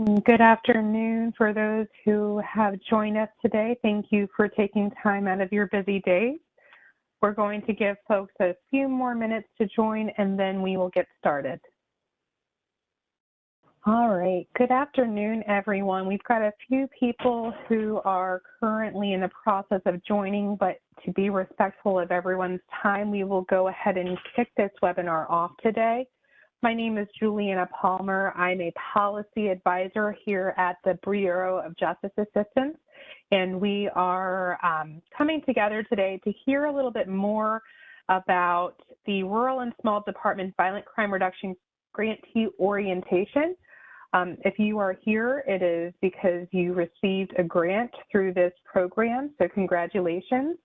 Good afternoon for those who have joined us today. Thank you for taking time out of your busy days. We're going to give folks a few more minutes to join and then we will get started. All right, good afternoon, everyone. We've got a few people who are currently in the process of joining, but to be respectful of everyone's time, we will go ahead and kick this webinar off today. My name is Juliana Palmer. I'm a policy advisor here at the Bureau of Justice Assistance, and we are coming together today to hear a little bit more about the Rural and Small Department Violent Crime Reduction Grantee Orientation. If you are here, it is because you received a grant through this program, so congratulations.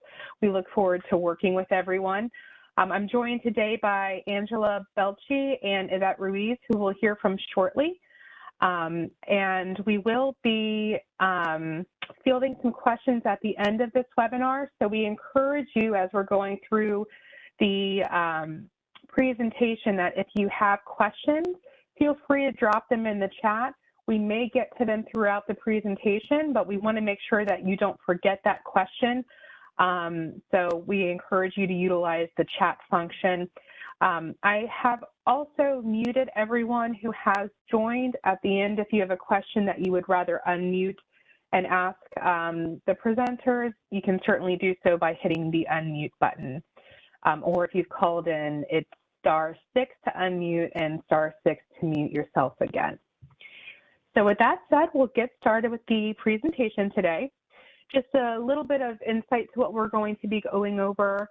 We look forward to working with everyone. I'm joined today by Angela Belchi and Yvette Ruiz, who we'll hear from shortly. And we will be fielding some questions at the end of this webinar. So we encourage you, as we're going through the presentation, that if you have questions, feel free to drop them in the chat. We may get to them throughout the presentation, but we want to make sure that you don't forget that question. So we encourage you to utilize the chat function. I have also muted everyone who has joined. At the end, if you have a question that you would rather unmute and ask the presenters, you can certainly do so by hitting the unmute button. Or if you've called in, it's *6 to unmute and *6 to mute yourself again. So with that said, we'll get started with the presentation today. Just a little bit of insight to what we're going to be going over,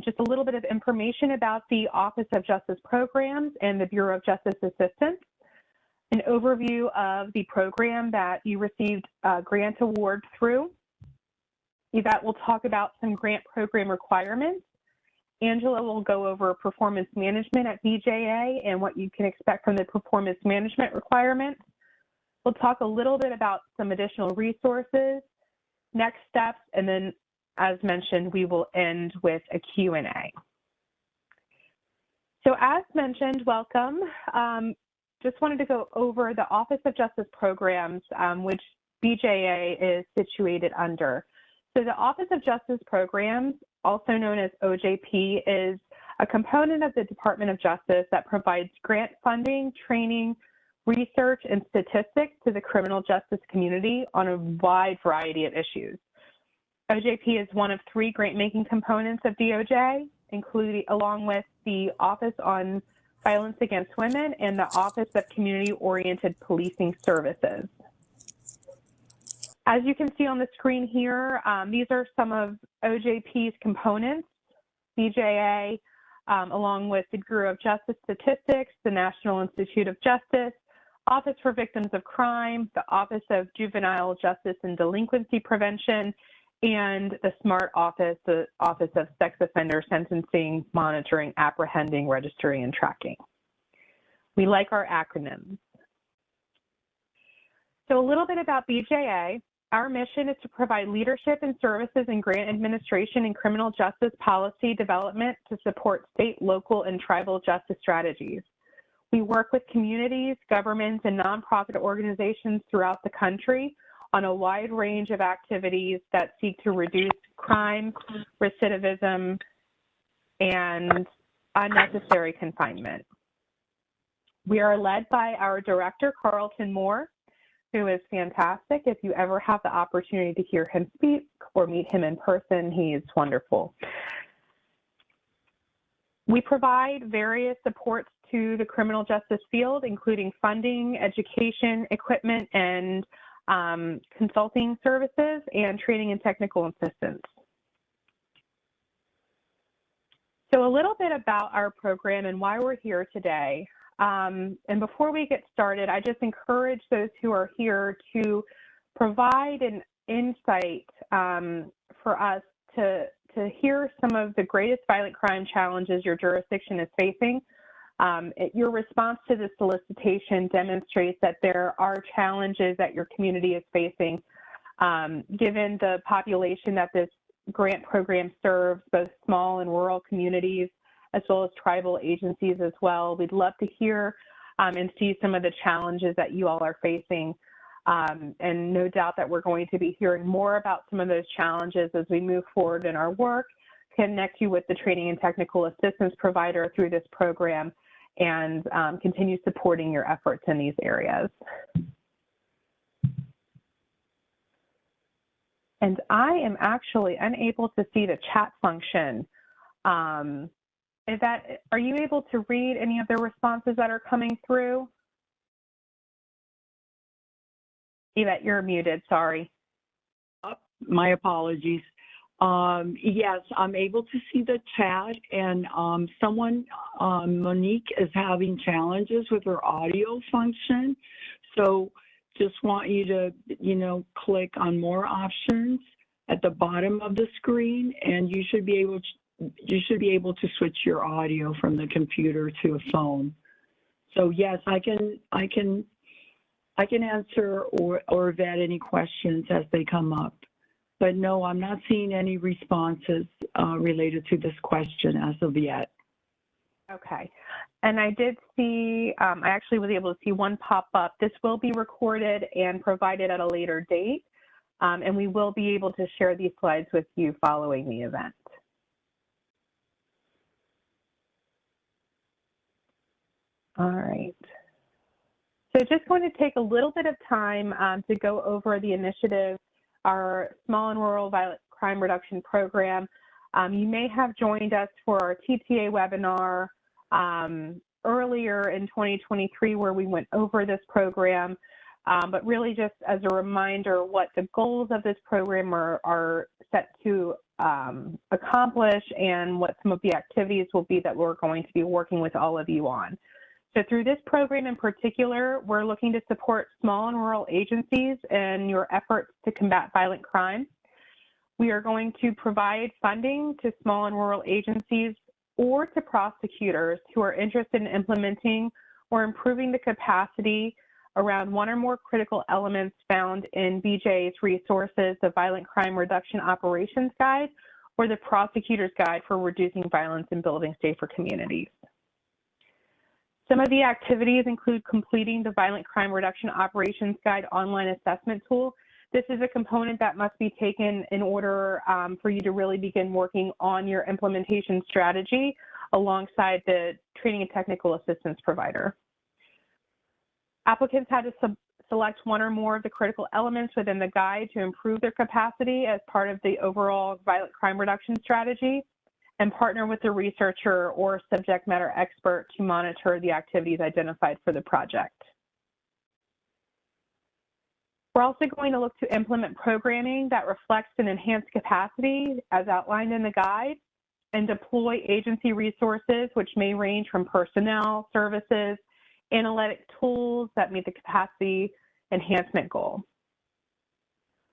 just a little bit of information about the Office of Justice Programs and the Bureau of Justice Assistance, an overview of the program that you received a grant award through. Yvette will talk about some grant program requirements. Angela will go over performance management at BJA and what you can expect from the performance management requirements. We'll talk a little bit about some additional resources, next steps, and then, as mentioned, we will end with a Q&A. So as mentioned, welcome. Just wanted to go over the Office of Justice Programs, which BJA is situated under. So the Office of Justice Programs, also known as OJP, is a component of the Department of Justice that provides grant funding, training, research, and statistics to the criminal justice community on a wide variety of issues. OJP is one of 3 grant-making components of DOJ, along with the Office on Violence Against Women and the Office of Community-Oriented Policing Services. As you can see on the screen here, these are some of OJP's components: BJA, along with the Bureau of Justice Statistics, the National Institute of Justice, Office for Victims of Crime, the Office of Juvenile Justice and Delinquency Prevention, and the SMART Office, the Office of Sex Offender Sentencing, Monitoring, Apprehending, Registering, and Tracking. We like our acronyms. So a little bit about BJA. Our mission is to provide leadership and services in grant administration and criminal justice policy development to support state, local, and tribal justice strategies. We work with communities, governments, and nonprofit organizations throughout the country on a wide range of activities that seek to reduce crime, recidivism, and unnecessary confinement. We are led by our director, Carlton Moore, who is fantastic. If you ever have the opportunity to hear him speak or meet him in person, he is wonderful. We provide various supports to the criminal justice field, including funding, education, equipment, and consulting services, and training and technical assistance. So a little bit about our program and why we're here today. And before we get started, I just encourage those who are here to provide an insight for us to hear some of the greatest violent crime challenges your jurisdiction is facing. Your response to the solicitation demonstrates that there are challenges that your community is facing. Given the population that this grant program serves, both small and rural communities, as well as tribal agencies as well, we'd love to hear and see some of the challenges that you all are facing. And no doubt that we're going to be hearing more about some of those challenges as we move forward in our work, connect you with the training and technical assistance provider through this program, and continue supporting your efforts in these areas. And I am actually unable to see the chat function. Are you able to read any of the responses that are coming through? Yvette, you're muted, sorry. My apologies. Yes, I'm able to see the chat, and Monique is having challenges with her audio function. So just want you to, click on more options at the bottom of the screen, and you should be able to switch your audio from the computer to a phone. So yes, I can answer or vet any questions as they come up. But no, I'm not seeing any responses related to this question as of yet. Okay. And I did see, I actually was able to see one pop up. This will be recorded and provided at a later date, and we will be able to share these slides with you following the event. All right. So just going to take a little bit of time to go over the initiative, our Small and Rural Violent Crime Reduction Program. You may have joined us for our TTA webinar earlier in 2023 where we went over this program, but really just as a reminder what the goals of this program are set to accomplish and what some of the activities will be that we're going to be working with all of you on. So through this program in particular, we're looking to support small and rural agencies in your efforts to combat violent crime. We are going to provide funding to small and rural agencies or to prosecutors who are interested in implementing or improving the capacity around one or more critical elements found in BJ's resources, the Violent Crime Reduction Operations Guide, or the Prosecutor's Guide for Reducing Violence and Building Safer Communities. Some of the activities include completing the Violent Crime Reduction Operations Guide online assessment tool. This is a component that must be taken in order for you to really begin working on your implementation strategy alongside the training and technical assistance provider. Applicants had to select one or more of the critical elements within the guide to improve their capacity as part of the overall violent crime reduction strategy, and partner with a researcher or subject matter expert to monitor the activities identified for the project. We're also going to look to implement programming that reflects an enhanced capacity as outlined in the guide, and deploy agency resources which may range from personnel, services, analytic tools that meet the capacity enhancement goal.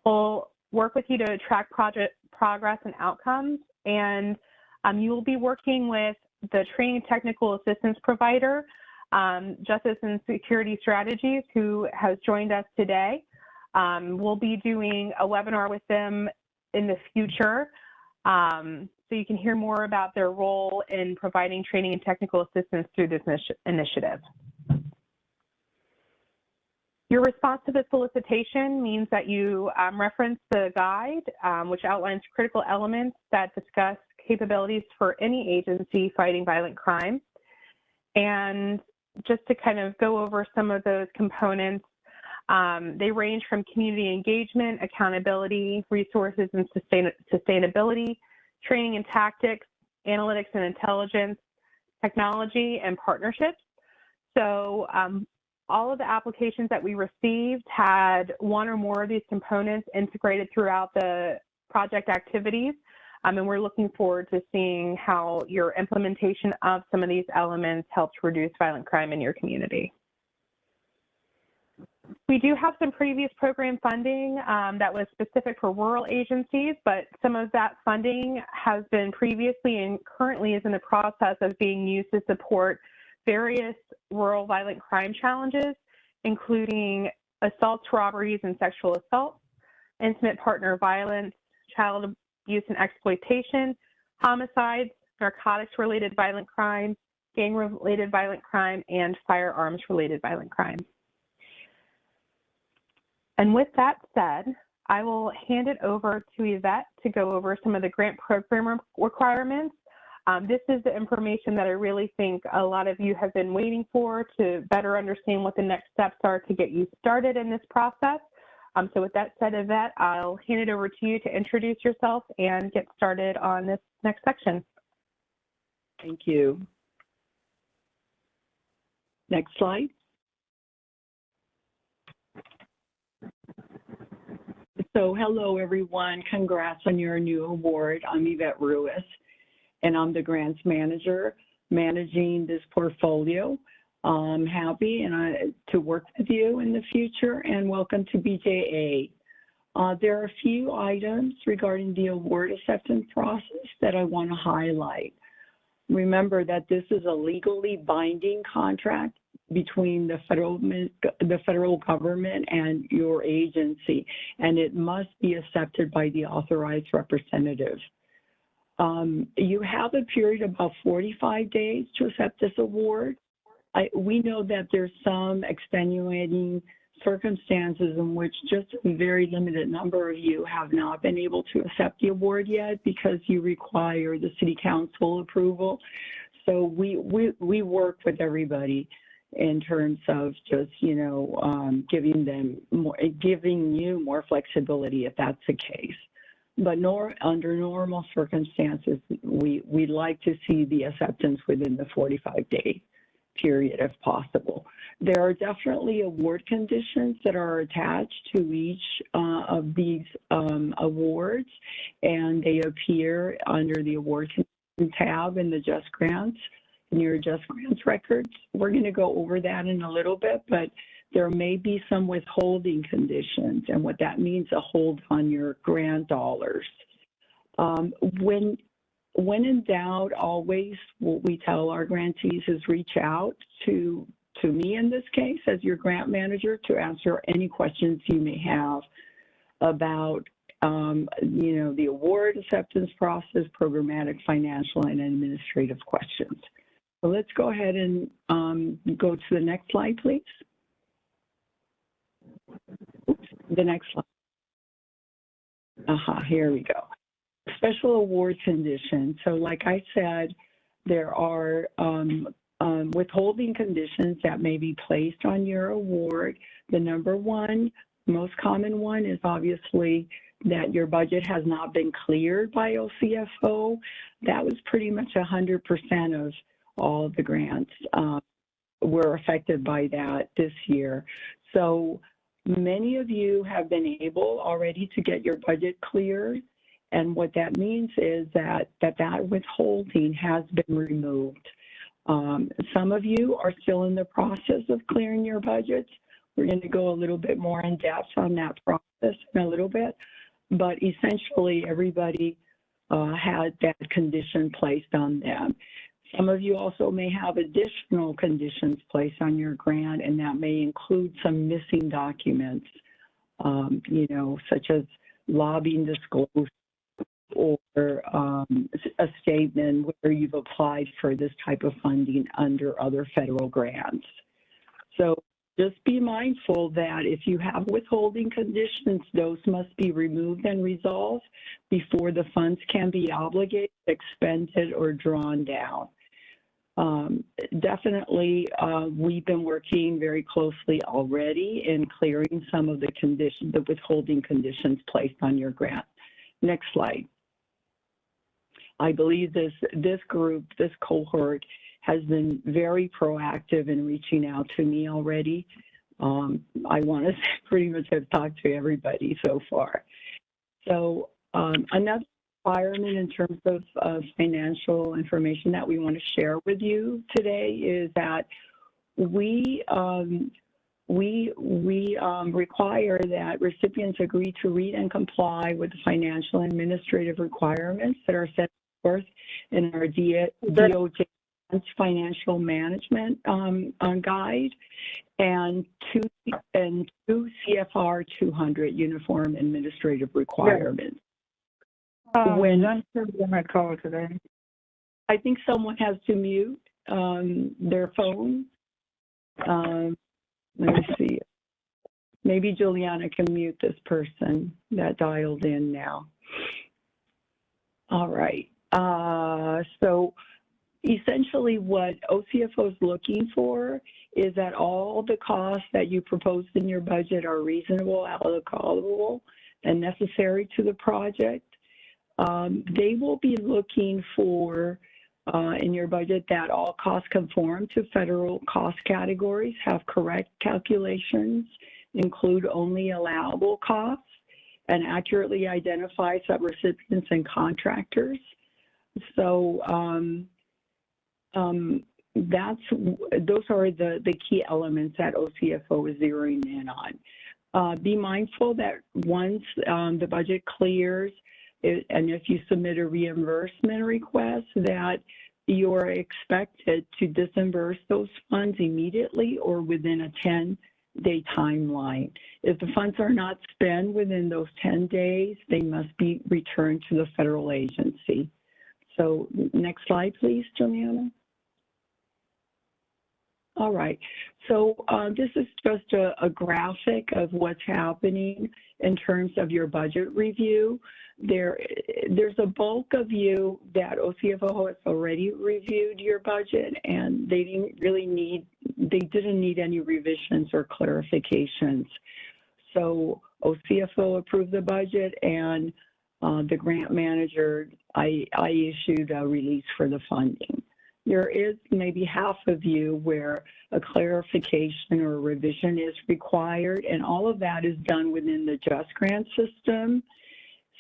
We'll work with you to track project progress and outcomes, and you will be working with the training and technical assistance provider, Justice and Security Strategies, who has joined us today. We'll be doing a webinar with them in the future, so you can hear more about their role in providing training and technical assistance through this initiative. Your response to the solicitation means that you reference the guide, which outlines critical elements that discuss capabilities for any agency fighting violent crime. And just to kind of go over some of those components, they range from community engagement, accountability, resources and sustainability, training and tactics, analytics and intelligence, technology, and partnerships. So all of the applications that we received had one or more of these components integrated throughout the project activities. And we're looking forward to seeing how your implementation of some of these elements helps reduce violent crime in your community. We do have some previous program funding that was specific for rural agencies, but some of that funding has been previously and currently is in the process of being used to support various rural violent crime challenges, including assaults, robberies, and sexual assault, intimate partner violence, child abuse and exploitation, homicides, narcotics-related violent crimes, gang-related violent crime, and firearms-related violent crime. And with that said, I will hand it over to Yvette to go over some of the grant program requirements. This is the information that I really think a lot of you have been waiting for to better understand what the next steps are to get you started in this process. So with that said, Yvette, I'll hand it over to you to introduce yourself and get started on this next section. Thank you. Next slide. So hello, everyone. Congrats on your new award. I'm Yvette Ruiz, and I'm the grants manager managing this portfolio. I'm happy to work with you in the future, and welcome to BJA. There are a few items regarding the award acceptance process that I want to highlight. Remember that this is a legally binding contract between the federal government and your agency, and it must be accepted by the authorized representative. You have a period of about 45 days to accept this award. We know that there's some extenuating circumstances in which just a very limited number of you have not been able to accept the award yet because you require the city council approval. So we work with everybody in terms of just, giving you more flexibility if that's the case. But under normal circumstances, we'd like to see the acceptance within the 45-day period if possible. There are definitely award conditions that are attached to each of these awards, and they appear under the award condition tab in the Just Grants, in your Just Grants records. We're going to go over that in a little bit, but there may be some withholding conditions, and what that means, a hold on your grant dollars. When in doubt, always what we tell our grantees is reach out to me in this case as your grant manager to answer any questions you may have about the award acceptance process, programmatic, financial, and administrative questions. So let's go ahead and go to the next slide, please. Oops, the next slide. Here we go. Special award conditions. So like I said, there are withholding conditions that may be placed on your award. The number one, most common one, is obviously that your budget has not been cleared by OCFO. That was pretty much 100% of all of the grants were affected by that this year. So many of you have been able already to get your budget cleared. And what that means is that withholding has been removed. Some of you are still in the process of clearing your budgets. We're going to go a little bit more in depth on that process in a little bit. But essentially, everybody had that condition placed on them. Some of you also may have additional conditions placed on your grant, and that may include some missing documents, such as lobbying disclosure, or a statement where you've applied for this type of funding under other federal grants. So just be mindful that if you have withholding conditions, those must be removed and resolved before the funds can be obligated, expended, or drawn down. Definitely, we've been working very closely already in clearing some of the withholding conditions placed on your grant. Next slide. I believe this group, this cohort, has been very proactive in reaching out to me already. I want to pretty much have talked to everybody so far. So another requirement in terms of financial information that we want to share with you today is that we require that recipients agree to read and comply with the financial and administrative requirements that are set forth in our DOJ financial management guide and two CFR 200 uniform administrative requirements. When I'm my call today. I think someone has to mute. their phone. Let me see. Maybe Juliana can mute this person that dialed in now. All right. So essentially what OCFO is looking for is that all the costs that you proposed in your budget are reasonable, allocable, and necessary to the project. They will be looking for in your budget that all costs conform to federal cost categories, have correct calculations, include only allowable costs, and accurately identify subrecipients and contractors. So those are the key elements that OCFO is zeroing in on. Be mindful that once the budget clears, and if you submit a reimbursement request, that you're expected to disburse those funds immediately or within a 10-day timeline. If the funds are not spent within those 10 days, they must be returned to the federal agency. So next slide, please, Juliana. All right, so this is just a graphic of what's happening in terms of your budget review. There's a bulk of you that OCFO has already reviewed your budget, and they didn't need any revisions or clarifications. So OCFO approved the budget, and the grant manager, I issued a release for the funding. There is maybe half of you where a clarification or a revision is required, and all of that is done within the Just Grant system.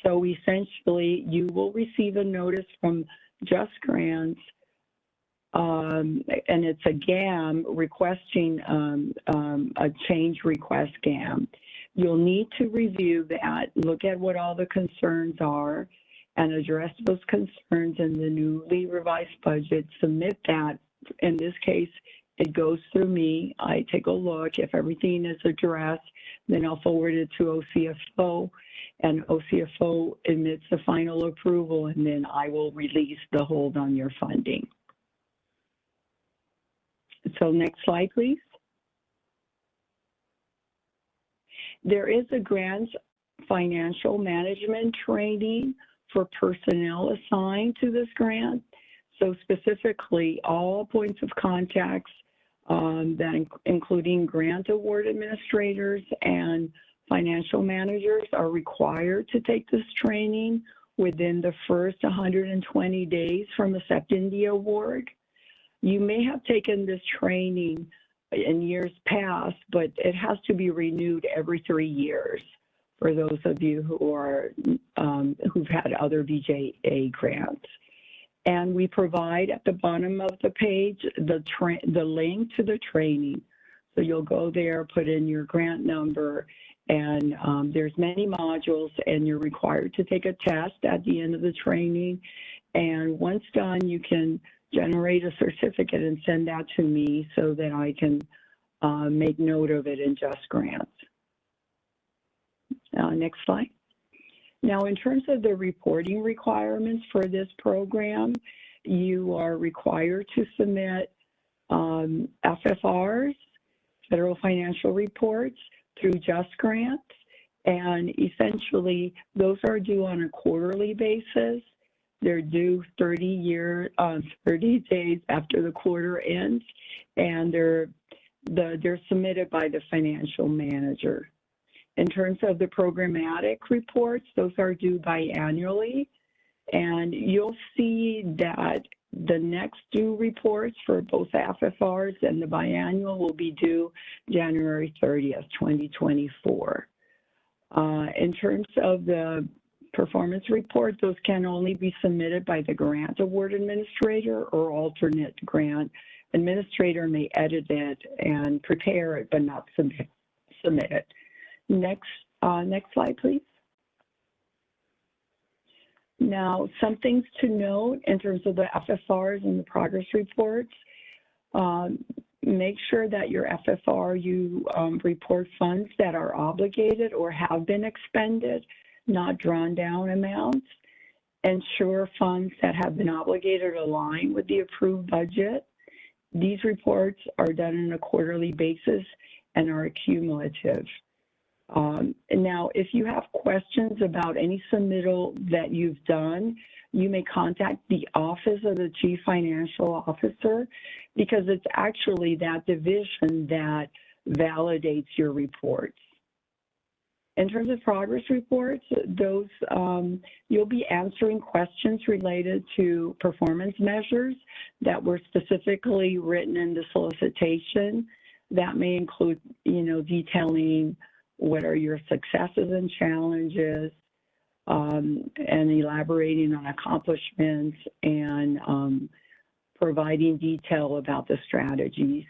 So essentially, you will receive a notice from Just Grants, and it's a GAM requesting a change request GAM. You'll need to review that, look at what all the concerns are, and address those concerns in the newly revised budget, submit that. In this case, it goes through me. I take a look. If everything is addressed, then I'll forward it to OCFO, and OCFO admits the final approval, and then I will release the hold on your funding. So next slide, please. There is a grant financial management training for personnel assigned to this grant. So specifically, all points of contacts, including grant award administrators and financial managers, are required to take this training within the first 120 days from accepting the award. You may have taken this training in years past, but it has to be renewed every 3 years for those of you who are who've had other VJA grants. And we provide at the bottom of the page the link to the training. So you'll go there, put in your grant number, and there's many modules, and you're required to take a test at the end of the training. And once done, you can generate a certificate and send that to me so that I can make note of it in Just Grants. Next slide. Now, in terms of the reporting requirements for this program, you are required to submit FFRs, federal financial reports, through Just Grants, and essentially those are due on a quarterly basis. They're due 30 days after the quarter ends, and they're submitted by the financial manager. In terms of the programmatic reports, those are due biannually, and you'll see that the next due reports for both FFRs and the biannual will be due January 30th, 2024. In terms of the performance report, those can only be submitted by the grant award administrator or alternate grant administrator may edit it and prepare it, but not submit it. Next slide, please. Now, some things to note in terms of the FFRs and the progress reports. Make sure that your FFR, you report funds that are obligated or have been expended, not drawn down amounts. Ensure funds that have been obligated align with the approved budget. these reports are done on a quarterly basis and are cumulative. And now, if you have questions about any submittal that you've done, you may contact the Office of the Chief Financial Officer, because it's actually that division that validates your reports. In terms of progress reports, those you'll be answering questions related to performance measures that were specifically written in the solicitation. That may include, detailing what are your successes and challenges, and elaborating on accomplishments, and providing detail about the strategies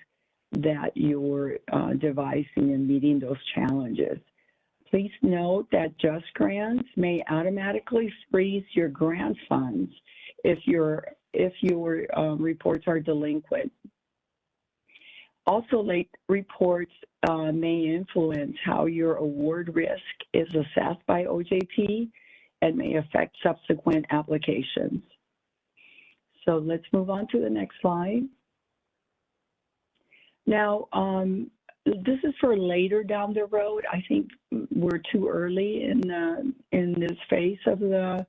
that you're devising in meeting those challenges. Please note that Just Grants may automatically freeze your grant funds if your reports are delinquent. Also, late reports may influence how your award risk is assessed by OJP and may affect subsequent applications. So let's move on to the next slide. Now, this is for later down the road. I think we're too early in this phase of the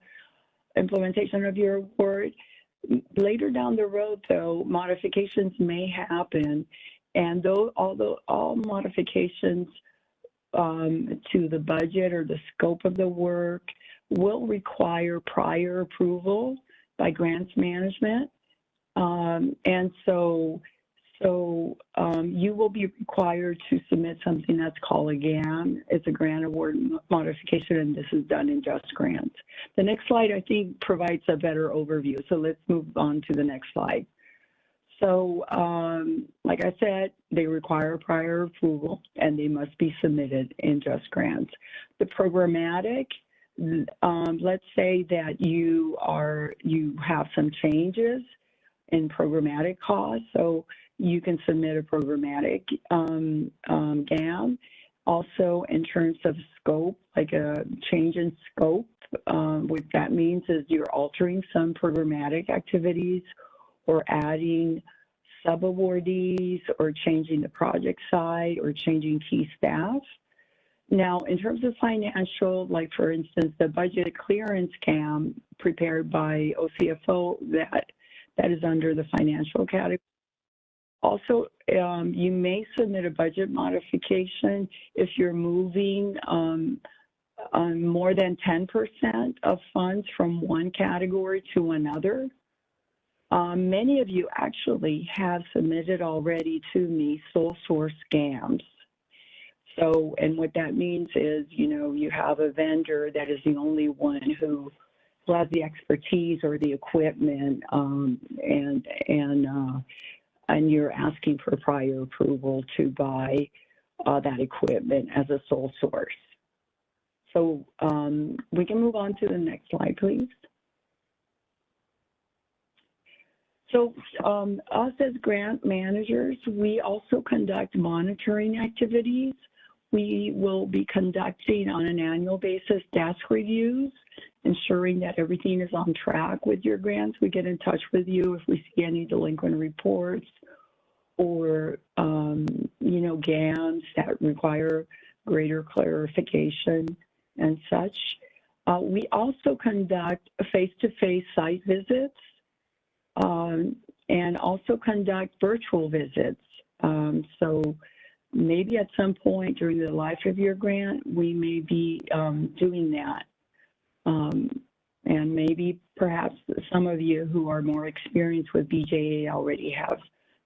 implementation of your award. Later down the road, though, modifications may happen, and although all modifications to the budget or the scope of the work will require prior approval by grants management, and so you will be required to submit something that's called a GAM. It's a grant award modification, and this is done in Just Grants. The next slide, I think, provides a better overview. So let's move on to the next slide. So like I said, they require prior approval, and they must be submitted in Just Grants. The programmatic, let's say that you have some changes in programmatic costs, so you can submit a programmatic GAM. Also, in terms of scope, like a change in scope, what that means is you're altering some programmatic activities or adding sub-awardees or changing the project side or changing key staff. Now, in terms of financial, like for instance, the budget clearance GAM prepared by OCFO, that is under the financial category. Also, you may submit a budget modification if you're moving more than 10% of funds from one category to another. Many of you actually have submitted already to me sole source GAMs. So, and what that means is, you have a vendor that is the only one who has the expertise or the equipment, and you're asking for prior approval to buy that equipment as a sole source. So we can move on to the next slide, please. So us as grant managers, we also conduct monitoring activities. We will be conducting on an annual basis desk reviews, ensuring that everything is on track with your grants. We get in touch with you if we see any delinquent reports or, GAMs that require greater clarification and such. We also conduct face-to-face site visits and also conduct virtual visits. So maybe at some point during the life of your grant, we may be doing that. And maybe perhaps some of you who are more experienced with BJA already have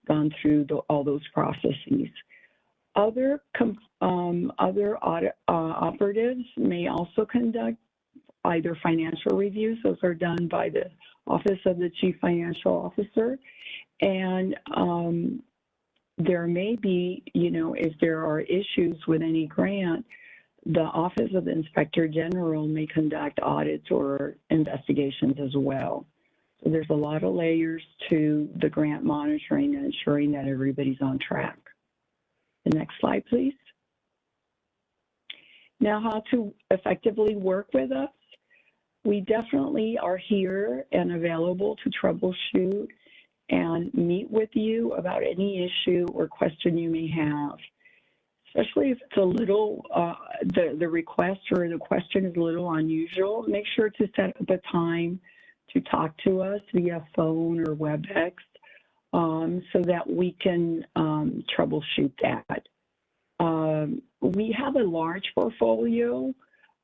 gone through all those processes. Other audit operatives may also conduct either financial reviews. Those are done by the Office of the Chief Financial Officer. And there may be, if there are issues with any grant, the Office of the Inspector General may conduct audits or investigations as well. So there's a lot of layers to the grant monitoring and ensuring that everybody's on track. The next slide, please. Now, how to effectively work with us. We definitely are here and available to troubleshoot and meet with you about any issue or question you may have. Especially if it's a little, the request or the question is a little unusual, make sure to set up a time to talk to us via phone or WebEx so that we can troubleshoot that. We have a large portfolio,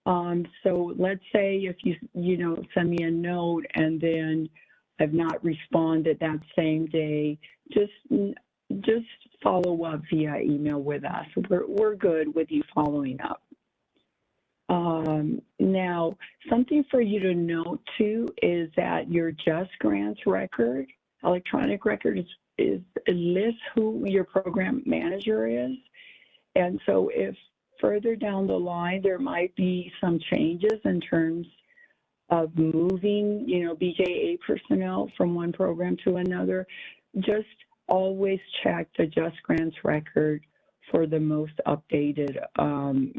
so let's say if you send me a note and then I've not responded that same day, just follow up via email with us. We're good with you following up. Now, something for you to note too is that your Just Grants record, electronic record, lists who your program manager is. And so if further down the line there might be some changes in terms of moving, BJA personnel from one program to another, just always check the Just Grants record for the most updated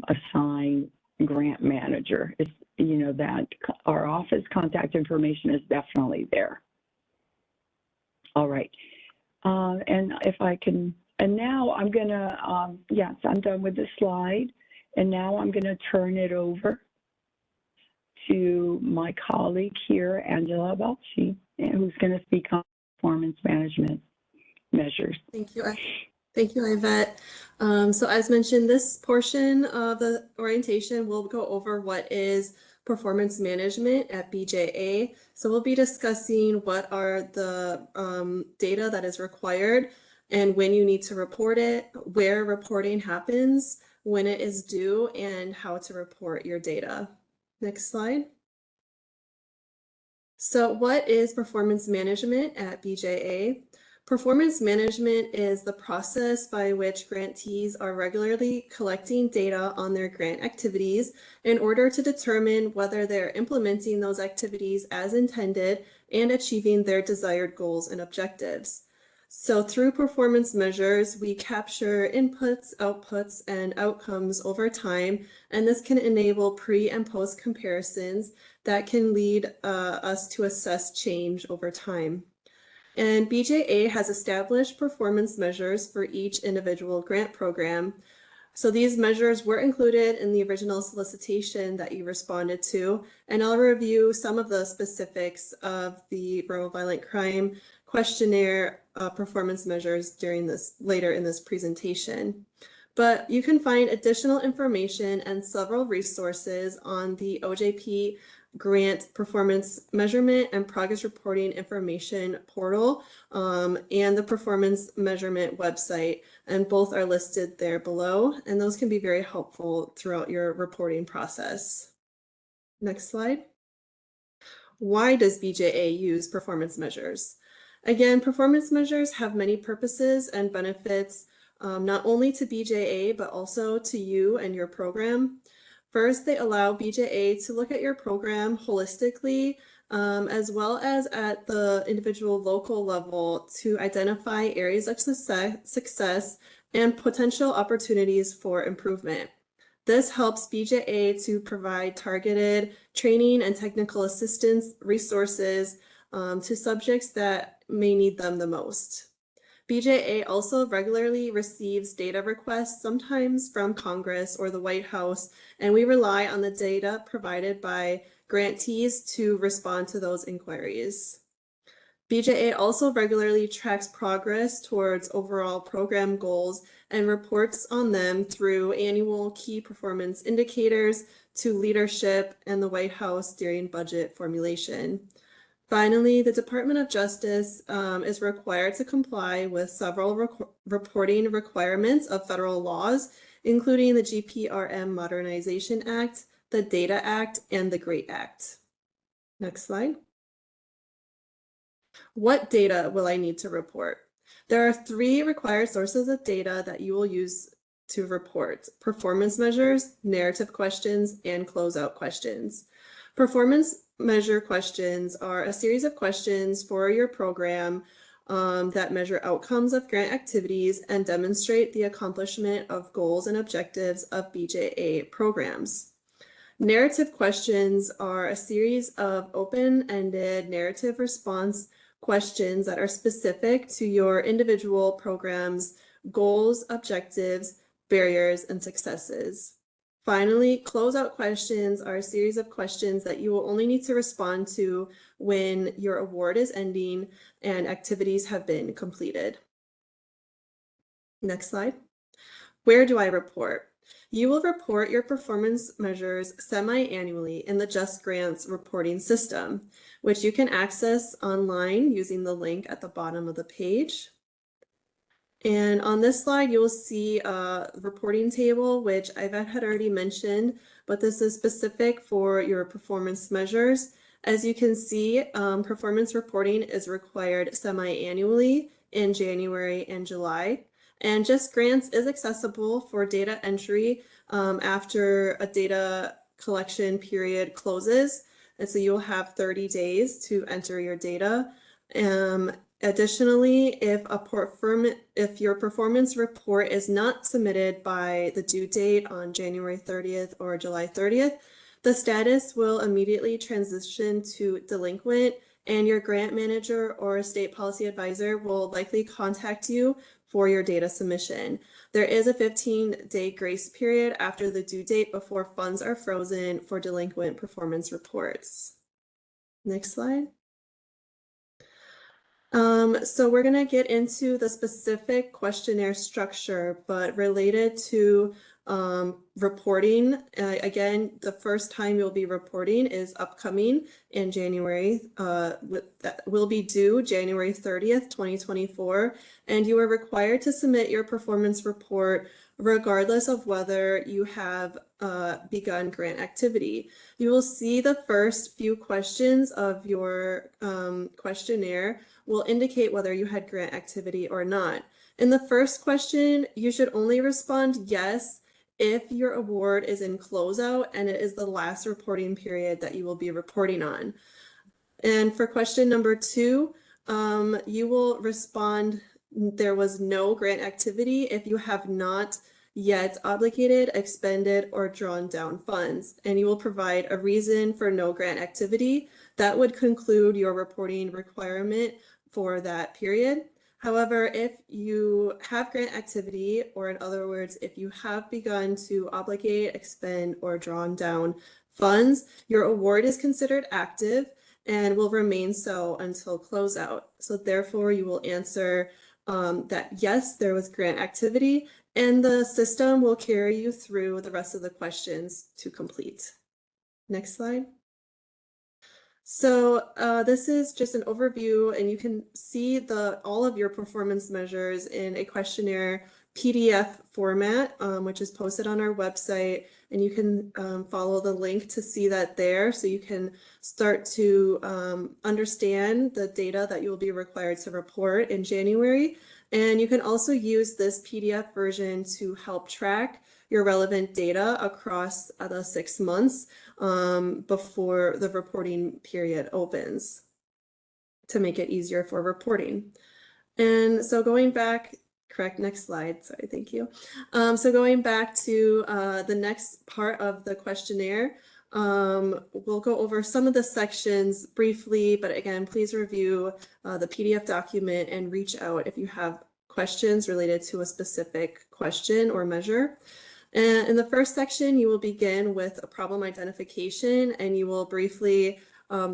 assigned grant manager. It's, that our office contact information is definitely there. All right. And if I can, and now I'm going to, yes, I'm done with the slide. And now I'm going to turn it over to my colleague here, Angela Balchi, who's going to speak on performance management measures. Thank you. Thank you, Yvette. So as mentioned, this portion of the orientation will go over what is performance management at BJA. So we'll be discussing what are the data that is required and when you need to report it, where reporting happens, when it is due, and how to report your data. Next slide. So what is performance management at BJA? Performance management is the process by which grantees are regularly collecting data on their grant activities in order to determine whether they're implementing those activities as intended and achieving their desired goals and objectives. So through performance measures, we capture inputs, outputs, and outcomes over time, and this can enable pre and post comparisons that can lead us to assess change over time. And BJA has established performance measures for each individual grant program. So these measures were included in the original solicitation that you responded to, and I'll review some of the specifics of the Bureau of Violent Crime questionnaire performance measures during this later in this presentation. But you can find additional information and several resources on the OJP grant performance measurement and progress reporting information portal and the performance measurement website, and both are listed there below, and those can be very helpful throughout your reporting process. Next slide. Why does BJA use performance measures? Again, performance measures have many purposes and benefits, not only to BJA, but also to you and your program. First, they allow BJA to look at your program holistically, as well as at the individual local level to identify areas of success and potential opportunities for improvement. This helps BJA to provide targeted training and technical assistance resources to subjects that may need them the most. BJA also regularly receives data requests, sometimes from Congress or the White House, and we rely on the data provided by grantees to respond to those inquiries. BJA also regularly tracks progress towards overall program goals and reports on them through annual key performance indicators to leadership and the White House during budget formulation. Finally, the Department of Justice is required to comply with several reporting requirements of federal laws, including the GPRM Modernization Act, the Data Act, and the GREAT Act. Next slide. What data will I need to report? There are 3 required sources of data that you will use to report: performance measures, narrative questions, and closeout questions. Performance measure questions are a series of questions for your program that measure outcomes of grant activities and demonstrate the accomplishment of goals and objectives of BJA programs. Narrative questions are a series of open-ended narrative response questions that are specific to your individual program's goals, objectives, barriers, and successes. Finally, closeout questions are a series of questions that you will only need to respond to when your award is ending and activities have been completed. Next slide. Where do I report? You will report your performance measures semi-annually in the Just Grants reporting system, which you can access online using the link at the bottom of the page. And on this slide, you'll see a reporting table, which I've had already mentioned, but this is specific for your performance measures. As you can see, performance reporting is required semi-annually in January and July. And Just Grants is accessible for data entry after a data collection period closes. And so you'll have 30 days to enter your data. Additionally, if your performance report is not submitted by the due date on January 30th or July 30th, the status will immediately transition to delinquent, and your grant manager or state policy advisor will likely contact you for your data submission. There is a 15-day grace period after the due date before funds are frozen for delinquent performance reports. Next slide. So we're going to get into the specific questionnaire structure, but related to reporting. Again, the first time you'll be reporting is upcoming in January. That will be due January 30th, 2024, and you are required to submit your performance report regardless of whether you have begun grant activity. You will see the first few questions of your questionnaire will indicate whether you had grant activity or not. In the first question, you should only respond yes if your award is in closeout and it is the last reporting period that you will be reporting on. And for question number 2, you will respond there was no grant activity if you have not yet obligated, expended, or drawn down funds, and you will provide a reason for no grant activity. That would conclude your reporting requirement for that period. However, if you have grant activity, or in other words, if you have begun to obligate, expend, or drawn down funds, your award is considered active and will remain so until closeout. So therefore, you will answer that yes, there was grant activity, and the system will carry you through the rest of the questions to complete. Next slide. So this is just an overview, and you can see all of your performance measures in a questionnaire PDF format, which is posted on our website, and you can follow the link to see that there, so you can start to understand the data that you'll be required to report in January. And you can also use this PDF version to help track your relevant data across the 6 months before the reporting period opens to make it easier for reporting. And so going back, correct, next slide, sorry, thank you. So going back to the next part of the questionnaire, we'll go over some of the sections briefly, but again, please review the PDF document and reach out if you have questions related to a specific question or measure. And in the first section, you will begin with a problem identification, and you will briefly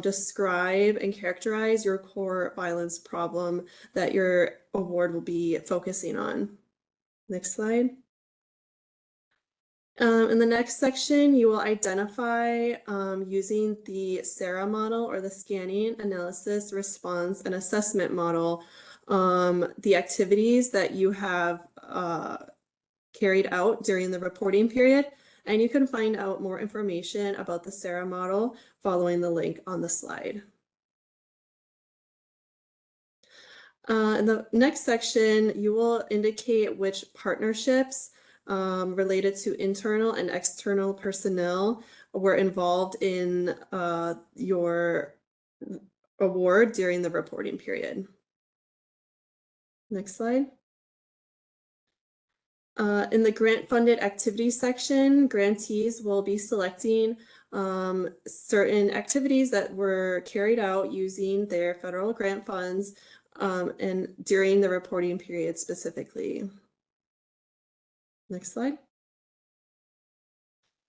describe and characterize your core violence problem that your award will be focusing on. Next slide. In the next section, you will identify using the SARA model, or the Scanning, Analysis, Response, and Assessment model, the activities that you have carried out during the reporting period, and you can find out more information about the SARA model following the link on the slide. In the next section, you will indicate which partnerships related to internal and external personnel were involved in your award during the reporting period. Next slide. In the grant-funded activities section, grantees will be selecting certain activities that were carried out using their federal grant funds and during the reporting period specifically. Next slide.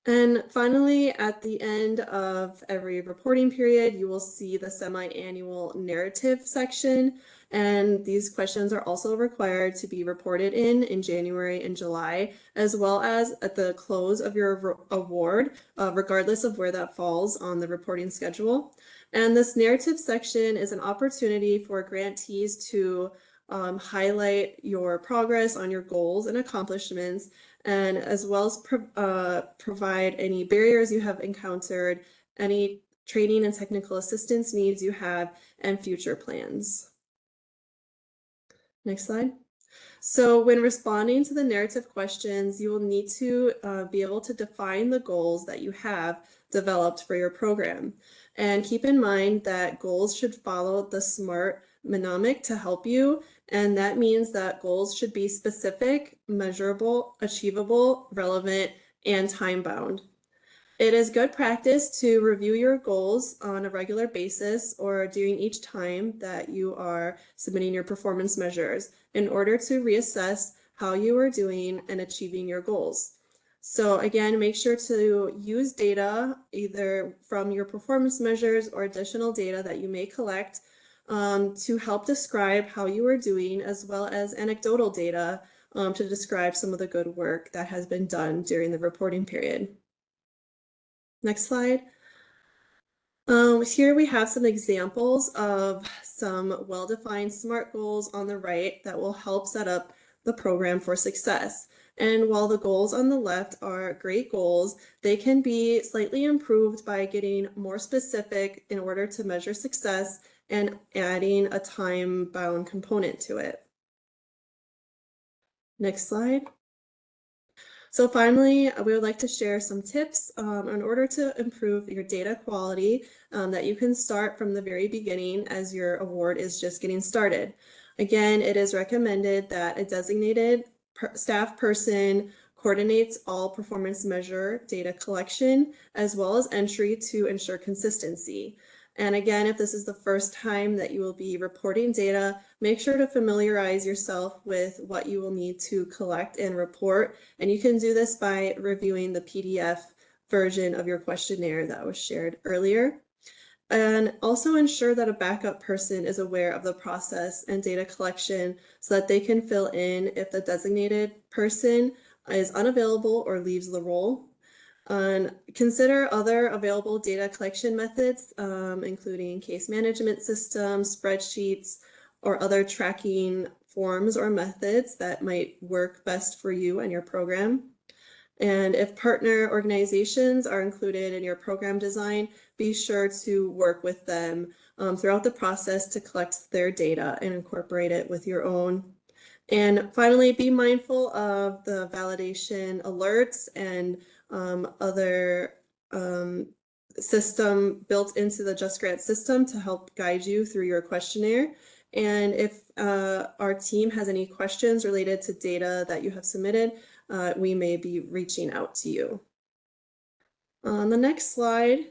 And finally, at the end of every reporting period, you will see the semi-annual narrative section. And these questions are also required to be reported in January and July, as well as at the close of your award, regardless of where that falls on the reporting schedule. And this narrative section is an opportunity for grantees to highlight your progress on your goals and accomplishments, and as well as provide any barriers you have encountered, any training and technical assistance needs you have, and future plans. Next slide. So when responding to the narrative questions, you will need to be able to define the goals that you have developed for your program. And keep in mind that goals should follow the SMART mnemonic to help you. And that means that goals should be specific, measurable, achievable, relevant, and time-bound. It is good practice to review your goals on a regular basis or during each time that you are submitting your performance measures in order to reassess how you are doing and achieving your goals. So again, make sure to use data either from your performance measures or additional data that you may collect to help describe how you are doing, as well as anecdotal data to describe some of the good work that has been done during the reporting period. Next slide. Here we have some examples of some well-defined SMART goals on the right that will help set up the program for success. And while the goals on the left are great goals, they can be slightly improved by getting more specific in order to measure success and adding a time-bound component to it. Next slide. So finally, we would like to share some tips in order to improve your data quality that you can start from the very beginning as your award is just getting started. Again, it is recommended that a designated staff person coordinates all performance measure data collection as well as entry to ensure consistency. And again, if this is the first time that you will be reporting data, make sure to familiarize yourself with what you will need to collect and report. And you can do this by reviewing the PDF version of your questionnaire that was shared earlier. And also ensure that a backup person is aware of the process and data collection so that they can fill in if the designated person is unavailable or leaves the role. And consider other available data collection methods, including case management systems, spreadsheets, or other tracking forms or methods that might work best for you and your program. And if partner organizations are included in your program design, be sure to work with them throughout the process to collect their data and incorporate it with your own. And finally, be mindful of the validation alerts and other system built into the JustGrant system to help guide you through your questionnaire. And if our team has any questions related to data that you have submitted, we may be reaching out to you. On the next slide,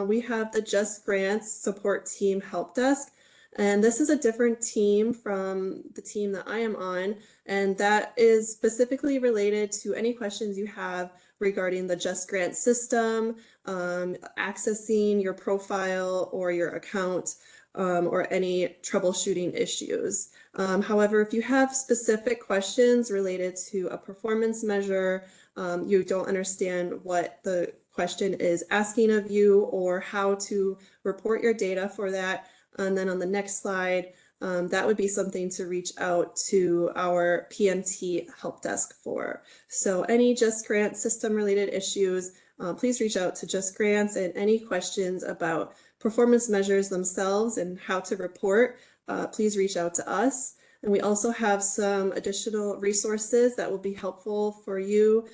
we have the JustGrants support team help desk. And this is a different team from the team that I am on, and that is specifically related to any questions you have regarding the JustGrant system, accessing your profile or your account, or any troubleshooting issues. However, if you have specific questions related to a performance measure, you don't understand what the question is asking of you or how to report your data for that, and then on the next slide, that would be something to reach out to our PMT help desk for. So any JustGrant system related issues, please reach out to JustGrants, and any questions about performance measures themselves and how to report, please reach out to us. And we also have some additional resources that will be helpful for you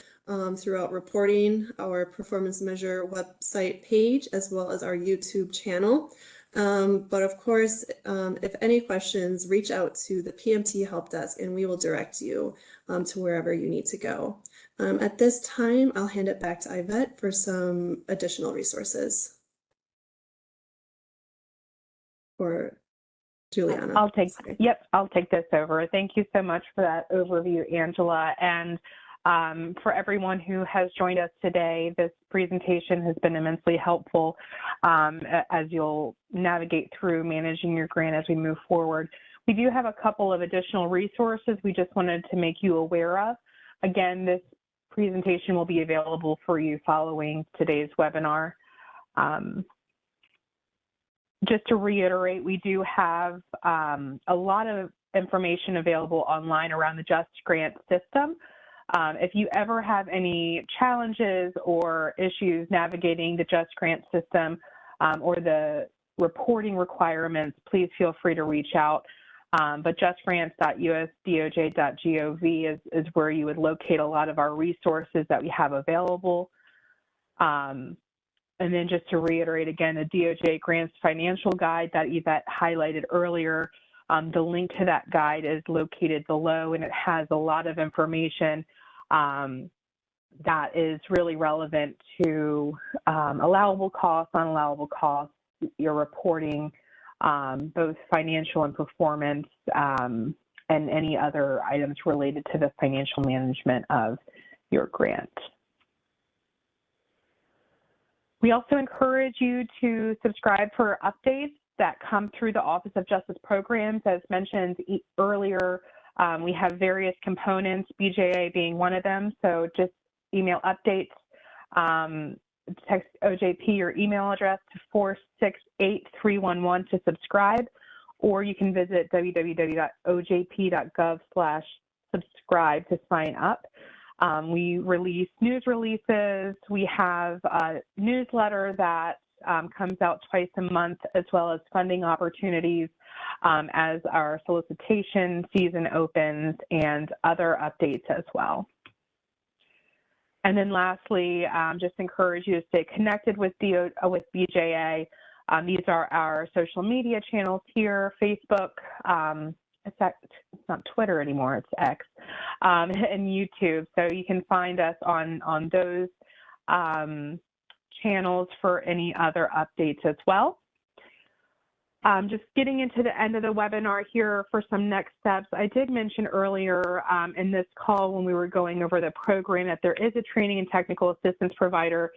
throughout reporting, our performance measure website page, as well as our YouTube channel. But of course, if any questions, reach out to the PMT help desk and we will direct you to wherever you need to go. At this time, I'll hand it back to Yvette for some additional resources. Or Juliana. I'll take this over. Thank you so much for that overview, Angela. And for everyone who has joined us today, this presentation has been immensely helpful as you'll navigate through managing your grant as we move forward. We do have a couple of additional resources we just wanted to make you aware of. Again, this presentation will be available for you following today's webinar. Just to reiterate, we do have a lot of information available online around the Just Grant system. If you ever have any challenges or issues navigating the Just Grant system or the reporting requirements, please feel free to reach out. But justgrants.usdoj.gov is where you would locate a lot of our resources that we have available. And then just to reiterate again, the DOJ Grants Financial Guide that Yvette highlighted earlier, the link to that guide is located below, and it has a lot of information that is really relevant to allowable costs, unallowable costs, your reporting, both financial and performance, and any other items related to the financial management of your grant. We also encourage you to subscribe for updates that come through the Office of Justice Programs. As mentioned earlier, we have various components, BJA being one of them. So just email updates, text OJP your email address to 468-311 to subscribe, or you can visit www.ojp.gov/subscribe to sign up. We release news releases. We have a newsletter that comes out twice a month, as well as funding opportunities as our solicitation season opens, and other updates as well. And then lastly, just encourage you to stay connected with BJA. These are our social media channels here: Facebook, it's not Twitter anymore, it's X, and YouTube. So you can find us on those channels for any other updates as well. Just getting into the end of the webinar here for some next steps. I did mention earlier in this call when we were going over the program that there is a training and technical assistance provider.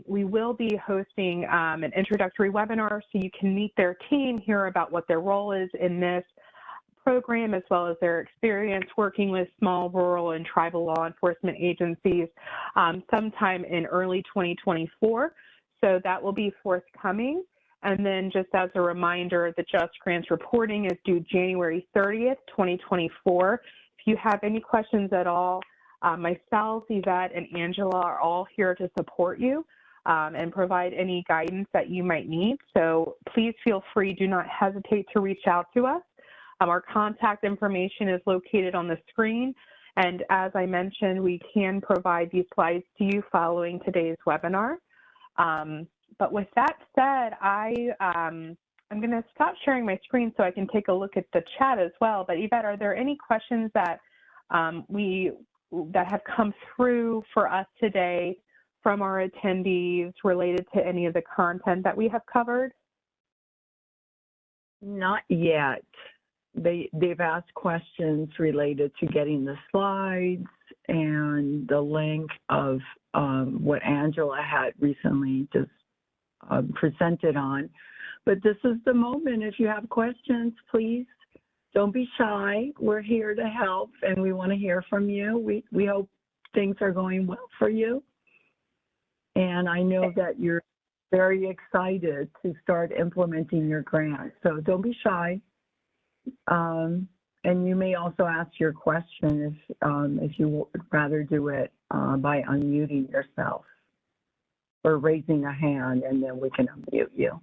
We will be hosting an introductory webinar so you can meet their team, hear about what their role is in this program, as well as their experience working with small, rural, and tribal law enforcement agencies sometime in early 2024. So that will be forthcoming. And then just as a reminder, the Just Grants reporting is due January 30th, 2024. If you have any questions at all, myself, Yvette, and Angela are all here to support you and provide any guidance that you might need. So please feel free, do not hesitate to reach out to us. Our contact information is located on the screen. And as I mentioned, we can provide these slides to you following today's webinar. But with that said, I'm going to stop sharing my screen so I can take a look at the chat as well. But Yvette, are there any questions that that have come through for us today from our attendees related to any of the content that we have covered? Not yet. They've asked questions related to getting the slides and the link of what Angela had recently just presented on. But this is the moment. If you have questions, please don't be shy. We're here to help, and we want to hear from you. We hope things are going well for you. And I know that you're very excited to start implementing your grant. So don't be shy. And you may also ask your question if you would rather do it by unmuting yourself or raising a hand, and then we can unmute you.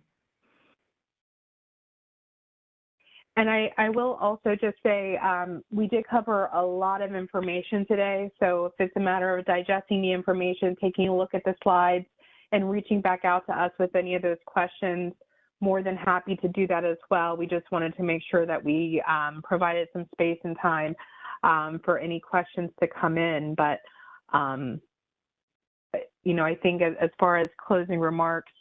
And I will also just say we did cover a lot of information today. So if it's a matter of digesting the information, taking a look at the slides, and reaching back out to us with any of those questions, more than happy to do that as well. We just wanted to make sure that we provided some space and time for any questions to come in. But You know, I think as far as closing remarks,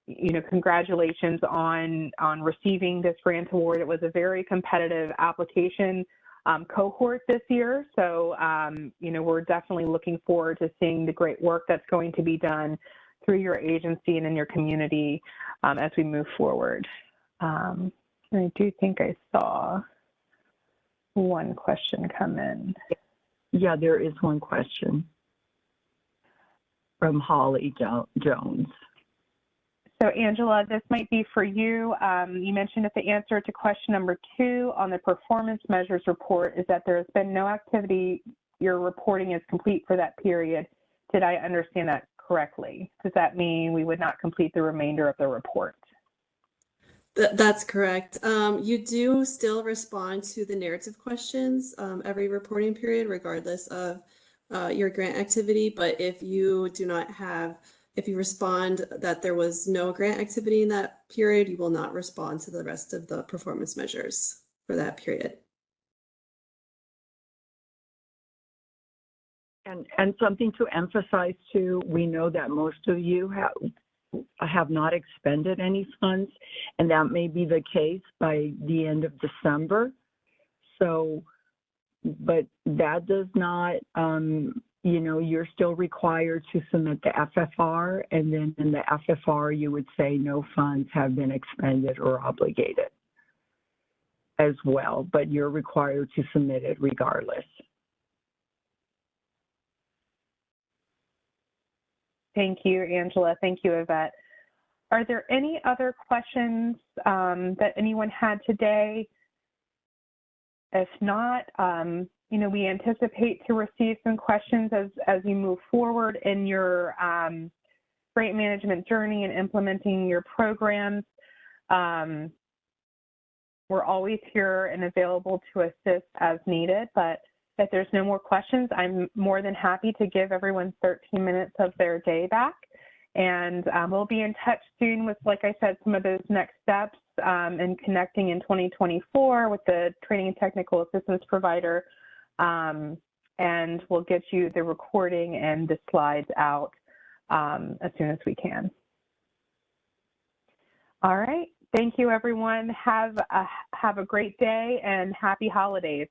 you know, congratulations on receiving this grant award. It was a very competitive application cohort this year. So, you know, we're definitely looking forward to seeing the great work that's going to be done through your agency and in your community as we move forward. And I do think I saw one question come in. Yeah, there is one question from Holly Jones. So Angela, this might be for you. You mentioned that the answer to question number 2 on the performance measures report is that there has been no activity. Your reporting is complete for that period. Did I understand that correctly? Does that mean we would not complete the remainder of the report? That's correct. You do still respond to the narrative questions every reporting period, regardless of your grant activity. But if you do not have, if you respond that there was no grant activity in that period, you will not respond to the rest of the performance measures for that period. And something to emphasize too, we know that most of you have not expended any funds, and that may be the case by the end of December. So, but that does not, you know, you're still required to submit the FFR, and then in the FFR, you would say no funds have been expended or obligated as well, but you're required to submit it regardless. Thank you, Angela. Thank you, Yvette. Are there any other questions that anyone had today? If not, you know, we anticipate to receive some questions as you move forward in your grant management journey and implementing your programs. We're always here and available to assist as needed, but if there's no more questions, I'm more than happy to give everyone 13 minutes of their day back. And we'll be in touch soon with, like I said, some of those next steps and connecting in 2024 with the training and technical assistance provider. And we'll get you the recording and the slides out as soon as we can. All right. Thank you, everyone. Have a great day and happy holidays.